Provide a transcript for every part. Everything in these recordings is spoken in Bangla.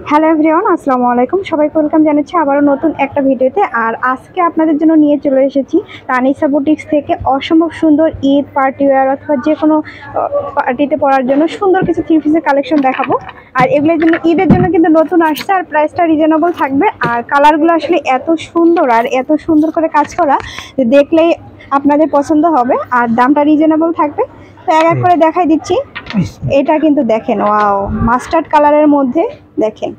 হ্যালো এভরিওয়ান, আসসালামু আলাইকুম। সবাইকে ওয়েলকাম জানাচ্ছি আবারও নতুন একটা ভিডিওতে। আর আজকে আপনাদের জন্য নিয়ে চলে এসেছি তানিসা বুটিক্স থেকে অসম্ভব সুন্দর ঈদ পার্টি ওয়্যার অথবা যে কোনো পার্টিতে পরার জন্য সুন্দর কিছু থ্রি পিসের কালেকশন দেখাবো। আর এগুলোর জন্য ঈদের জন্য কিন্তু নতুন আসছে, আর প্রাইসটা রিজনেবল থাকবে। আর কালারগুলো আসলে এত সুন্দর আর এত সুন্দর করে কাজ করা যে দেখলেই আপনাদের পছন্দ হবে, আর দামটা রিজনেবল থাকবে। তো এক এক করে দেখাই দিচ্ছি। এটা কিন্তু দেখেন, ওয়াও, মাস্টার্ড কালারের মধ্যে দেখেন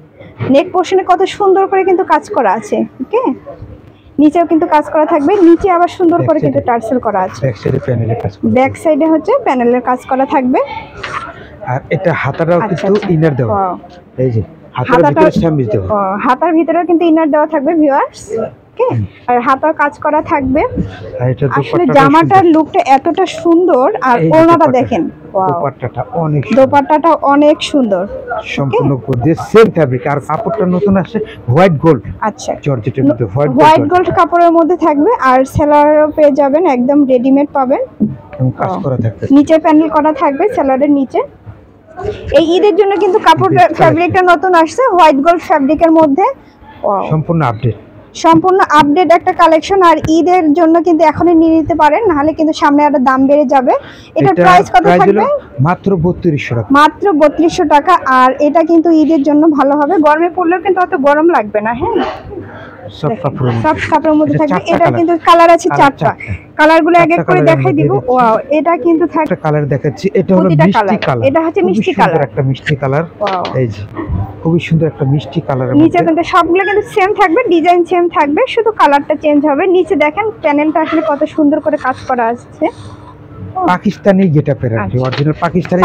নেক পোর্শনে কত সুন্দর করে কিন্তু কাজ করা আছে। ওকে, নিচেও কিন্তু কাজ করা থাকবে, নিচে আবার সুন্দর করে কিন্তু টার্সেল করা আছে। ব্যাক সাইডে হচ্ছে প্যানেলের কাজ করা থাকবে। আর এটা হাতাটাও কিন্তু ইনার দেওয়া, এই যে হাতার ভিতরেও কিন্তু ইনার দেওয়া থাকবে ভিউয়ার্স। ওকে, আর হাতার কাজ করা থাকবে। আসলে জামাটার লুকটা এতটা সুন্দর, আর ওড়নাটা দেখেন, দোপাট্টাটা অনেক সুন্দর, সম্পূর্ণ দিয়ে সেম ফ্যাব্রিক। আর কাপড়টা নতুন আসছে হোয়াইট গোল্ড। আচ্ছা, জর্জেটের মধ্যে হোয়াইট গোল্ড কাপড়ের মধ্যে থাকবে। আর সেলারও পেয়ে যাবেন, একদম রেডিমেড পাবেন। কাজ করা থাকবে, নিচে প্যানেল করা থাকবে সেলারের নিচে। এই ঈদের জন্য কিন্তু কাপড়টা ফ্যাব্রিকটা নতুন আসছে হোয়াইট গোল্ড ফ্যাব্রিকের মধ্যে। সম্পূর্ণ আপডেট একটা কালেকশন। আর ঈদের জন্য কিন্তু এখনই নিয়ে নিতে পারেন, নাহলে কিন্তু সামনে আরো দাম বেড়ে যাবে। এটার প্রাইস কত থাকবে? মাত্র 3200 টাকা। মাত্র 3200 টাকা। আর এটা কিন্তু ঈদের জন্য ভালো হবে, গরমে পরলেও কিন্তু অত গরম লাগবে না। হ্যাঁ, সব কাপড়ের মধ্যে থাকবে। এটা কিন্তু কালার আছে চারটা, কালারগুলো এক এক করে দেখাই দিব। ওয়াও, এটা কিন্তু একটা কালার দেখাচ্ছি, এটা হলো মিষ্টি কালার। এটা হচ্ছে মিষ্টি কালার, একটা মিষ্টি কালার। এই যে খুবই সুন্দর একটা মিষ্টি কালারের মধ্যে। নিচে কিন্তু সবগুলো কিন্তু সেম থাকবে, ডিজাইন সেম থাকবে, শুধু কালারটা চেঞ্জ হবে। নিচে দেখেন প্যানেলটা আসলে কত সুন্দর করে কাজ করা আছে। পাকিস্তানি গেটআপের আর অরিজিনাল পাকিস্তানি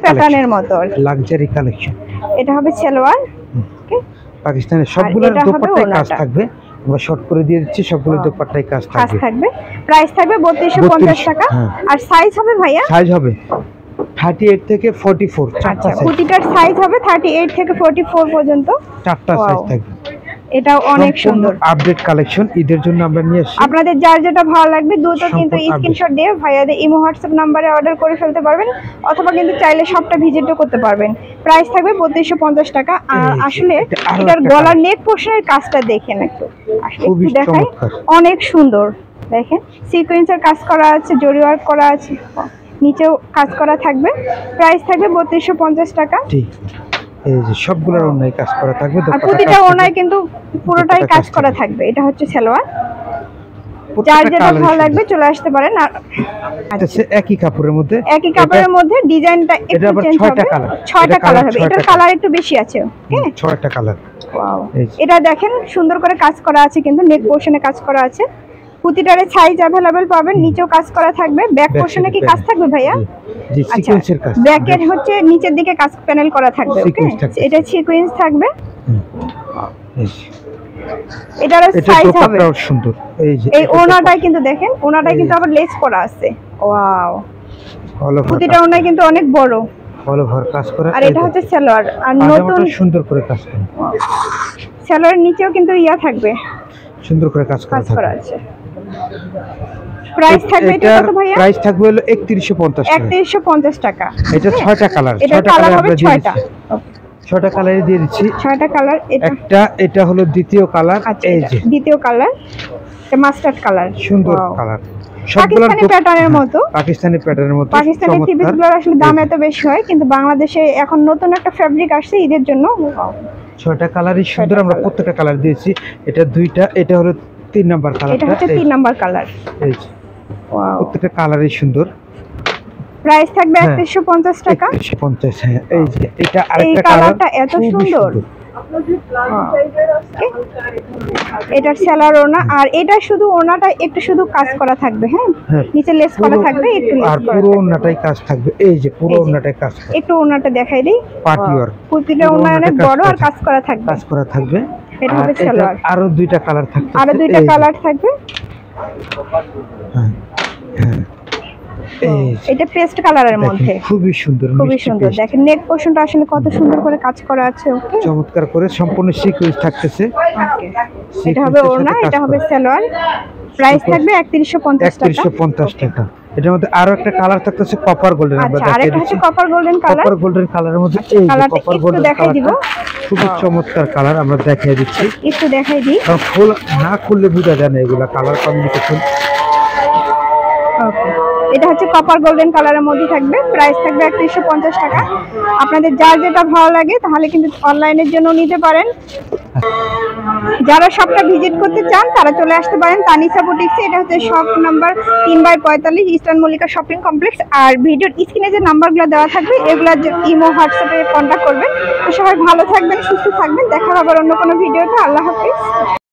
প্যাটার্নের মতো লাক্সারি কালেকশন। এটা হবে সালোয়ার। ওকে, পাকিস্তানের সবগুলো দোপাট্টায় কাজ থাকবে। আমরা শর্ট করে দিয়ে দিচ্ছি, সবগুলো দোপাট্টায় কাজ থাকবে। প্রাইস থাকবে 3250 টাকা। আর সাইজ হবে ভাইয়া? সাইজ হবে 38 থেকে 44। আচ্ছা, কুর্তিটার সাইজ হবে 38 থেকে 44 পর্যন্ত, চারটা সাইজ থাকবে। এটাও অনেক সুন্দর আপডেট কালেকশন ঈদের জন্য আমরা নিয়ে আসি। আপনাদের যার যেটা ভালো লাগবে দ্রুত কিন্তু স্ক্রিনশট দিয়ে ভাইয়াদের ইমো হোয়াটসঅ্যাপ নম্বরে অর্ডার করে ফেলতে পারবেন, অথবা কিন্তু চাইলে শপটা ভিজিটও করতে পারবেন। প্রাইস থাকবে 3250 টাকা। আর আসলে এটার গলার নেক পোর্শনের কাজটা দেখেন একটু, আসলে দেখাই, অনেক সুন্দর। দেখেন সিকোয়েন্সের কাজ করা আছে, জরি ওয়ার্ক করা আছে, নিচেও কাজ করা থাকবে। প্রাইস থাকবে 3250 টাকা। এই যে সবগুলোর ওড়নায় কাজ করা থাকবে, আর প্রতিটা ওড়নায় কিন্তু পুরোটাই কাজ করা থাকবে। এটা হচ্ছে সালোয়ার, যার যেটা ভালো লাগবে চলে আসতে পারেন। আর আচ্ছা, একই কাপড়ের মধ্যে ডিজাইনটা একটু চেঞ্জ হবে। 6টা কালার হবে, এটার কালার একটু বেশি আছে। ওকে, 6টা কালার। ওয়াও, এটা দেখেন সুন্দর করে কাজ করা আছে, কিন্তু নেক পোর্শনে কাজ করা আছে। প্রতিটারে সাইজ अवेलेबल পাবেন, নিচেও কাজ করা থাকবে। ব্যাক পোর্শনে কি কাজ থাকবে ভাইয়া? জি, সিকোয়েন্সের কাজ। ব্যাকের হচ্ছে নিচের দিকে কাজ প্যানেল করা থাকবে। ওকে, এটা সিকোয়েন্স থাকবে। এটারও সাইজ হবে সুন্দর। এই ওনাটাই কিন্তু দেখেন, ওনাটাই কিন্তু আবার লেস করা আছে। ওয়াও, প্রতিটা ওনাই কিন্তু অনেক বড়, ভালো ভর কাজ করা। আর এটা হচ্ছে সালোয়ার, আর নতুন সুন্দর করে কাজ করা। সালোয়ারের নিচেও কিন্তু ইয়া থাকবে, সুন্দর করে কাজ করা আছে। প্রাইস থাকবে এটা কত ভাইয়া? প্রাইস থাকবে হলো 3150 টাকা। 3150 টাকা। এটা 6টা কালার, 6টা কালার হবে, 6টা। 6টা কালারই দিয়ে দিচ্ছি। 6টা কালার। এটা হলো দ্বিতীয় কালার। এই যে দ্বিতীয় কালার, এটা মাস্টার্ড কালার, সুন্দর কালার। পাকিস্তানি প্যাটার্নের মতো, পাকিস্তানি পাকিস্তানি থ্রিপিসগুলোর আসলে দাম এত বেশি হয়, কিন্তু বাংলাদেশে এখন নতুন একটা ফ্যাব্রিক আসছে ঈদের জন্য। 6টা কালারই সুন্দর, আমরা প্রত্যেকটা কালার দিয়েছি। এটা দুইটা, এটা হলো 3 নাম্বার কালার। এটা হচ্ছে 3 নাম্বার কালার। এই যে ওয়াও, প্রত্যেকটা কালারই সুন্দর। প্রাইস থাকবে 3150 টাকা। 3150। হ্যাঁ, এই যে এটা আরেকটা কালারটা এত সুন্দর। এটার সেলার ওনা, আর এটা শুধু ওনাটা একটু শুধু কাজ করা থাকবে। হ্যাঁ, নিচে লেস করা থাকবে, একটু আর পুরো ওনাটাই কাজ থাকবে। এই যে পুরো ওনাটাই কাজ করা। একটু ওনাটা দেখাই দেই, পার্টি ওয়ার্ক। প্রতিটা ওনা অনেক বড় আর কাজ করা থাকবে। এটা হবে সালোয়ার। আরো দুইটা কালার থাকবে, আরো দুইটা কালার থাকবে। হ্যাঁ, এটা পেস্ট কালারের মধ্যে, খুবই সুন্দর, খুবই সুন্দর। দেখেন নেক পোর্শনটা আসলে কত সুন্দর করে কাজ করা আছে। ওকে, চমৎকার করে সম্পূর্ণ সিকোয়েন্স থাকতেছে। এটা হবে ওড়না, এটা হবে সালোয়ার। প্রাইস থাকবে 3150 টাকা। 3150 টাকা। এটার মধ্যে আরো একটা কালার থাকতেছে কপার গোল্ডেন। আমরা আরেকটা হচ্ছে copper golden colour. Copper golden কালারের মধ্যে এই যে কপার গোল্ডেন দেখাই দিব। খুবই চমৎকার কালার, আমরা দেখিয়ে দিচ্ছি। একটু দেখাই দিই। ফুল না খুললে বোঝা যায় না এগুলা কালার কম্বিনেশন। ওকে, এটা হচ্ছে কপার গোল্ডেন কালারের মধ্যে থাকবে, প্রাইস থাকবে 3150 টাকা। আপনাদের যার যেটা ভালো লাগে তাহলে কিন্তু অনলাইনের জন্য নিতে পারেন। যারা শপটা ভিজিট করতে চান তারা চলে আসতে পারেন তানিশা বুটিক্সে। এটা হচ্ছে shop number 3/45 eastern Mallika shopping complex. আর ভিডিওর স্ক্রিনে যে নাম্বারগুলো দেওয়া থাকবে এগুলোর ইমো হোয়াটসঅ্যাপে কন্ট্যাক্ট করবেন। তো সবাই ভালো থাকবেন, সুস্থ থাকবেন, দেখা হবে অন্য কোনো ভিডিওতে। আল্লাহ হাফিজ।